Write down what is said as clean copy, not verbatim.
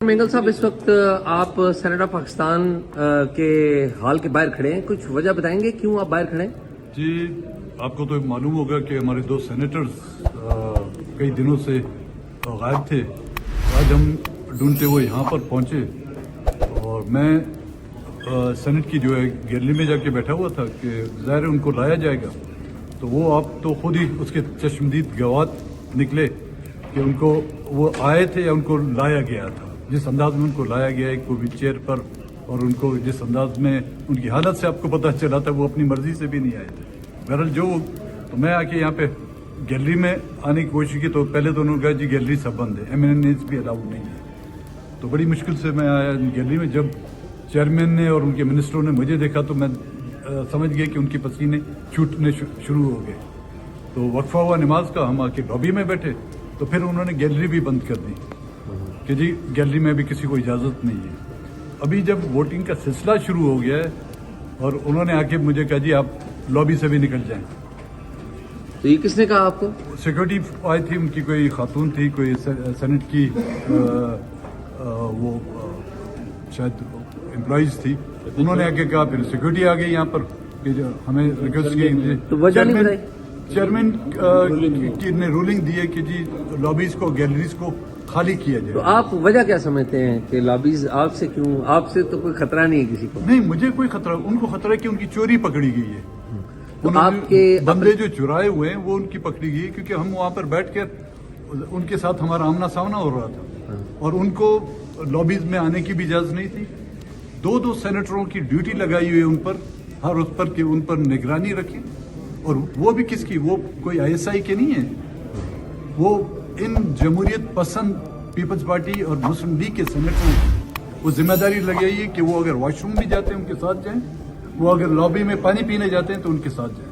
مینگل صاحب اس وقت آپ سینیٹ آف پاکستان کے ہال کے باہر کھڑے ہیں، کچھ وجہ بتائیں گے کیوں آپ باہر کھڑے ہیں؟ جی آپ کو تو معلوم ہوگا کہ ہمارے دو سینیٹرز کئی دنوں سے غائب تھے. آج ہم ڈھونڈتے ہوئے یہاں پر پہنچے اور میں سینٹ کی جو ہے گیلری میں جا کے بیٹھا ہوا تھا کہ ظاہر ان کو لایا جائے گا. تو وہ آپ تو خود ہی اس کے چشمدید گواہ نکلے کہ ان کو وہ آئے تھے یا ان کو لایا گیا تھا. جس انداز میں ان کو لایا گیا ایک ویل چیئر پر اور ان کو جس انداز میں ان کی حالت سے آپ کو پتہ چلا تھا وہ اپنی مرضی سے بھی نہیں آئے تھے. بہرحال جو تو میں آ کے یہاں پہ گیلری میں آنے کی کوشش کی تو پہلے تو انہوں نے کہا جی گیلری سب بند ہے، ایمننس بھی الاؤڈ نہیں ہے. تو بڑی مشکل سے میں آیا گیلری میں. جب چیئرمین نے اور ان کے منسٹروں نے مجھے دیکھا تو میں سمجھ گیا کہ ان کے پسینے چھوٹنے شروع ہو گئے. تو وقفہ ہوا نماز کا، ہم آ کے لابی میں بیٹھے تو پھر انہوں نے گیلری بھی بند کر دی کہ جی گیلری میں بھی کسی کو اجازت نہیں ہے. ابھی جب ووٹنگ کا سلسلہ شروع ہو گیا ہے اور انہوں نے آ کے مجھے کہا جی آپ لابی سے بھی نکل جائیں. تو یہ کس نے کہا آپ کو؟ سیکورٹی آئی تھی، ان کی کوئی خاتون تھی، کوئی سینٹ کی وہ شاید امپلائیز تھی. انہوں نے آ کے کہا، پھر سیکورٹی آ گئی یہاں پر کہ ہمیں ریکویسٹ کی. تو وجہ نہیں بتائی؟ چیئرمین نے رولنگ دی ہے کہ جی لابیز کو گیلریز کو خالی کیا جائے. تو آپ وجہ کیا سمجھتے ہیں کہ لابیز آپ سے کیوں؟ آپ سے تو کوئی خطرہ نہیں ہے کسی کو؟ نہیں، مجھے کوئی خطرہ، ان کو خطرہ ہے کہ ان کی چوری پکڑی گئی ہے. تو آپ کے بندے جو چرائے ہوئے ہیں وہ ان کی پکڑی گئی کیونکہ ہم وہاں پر بیٹھ کر ان کے ساتھ ہمارا آمنا سامنا ہو رہا تھا اور ان کو لابیز میں آنے کی بھی اجازت نہیں تھی. دو سینیٹروں کی ڈیوٹی لگائی ہوئی ہے ان پر، ہر اس پر کہ ان پر نگرانی رکھیں. اور وہ بھی کس کی؟ وہ کوئی ISI کے نہیں ہیں، وہ ان جمہوریت پسند پیپلز پارٹی اور مسلم لیگ کے سینیٹروں کی وہ ذمہ داری لگائی ہے کہ وہ اگر واش روم بھی جاتے ہیں ان کے ساتھ جائیں، وہ اگر لابی میں پانی پینے جاتے ہیں تو ان کے ساتھ جائیں.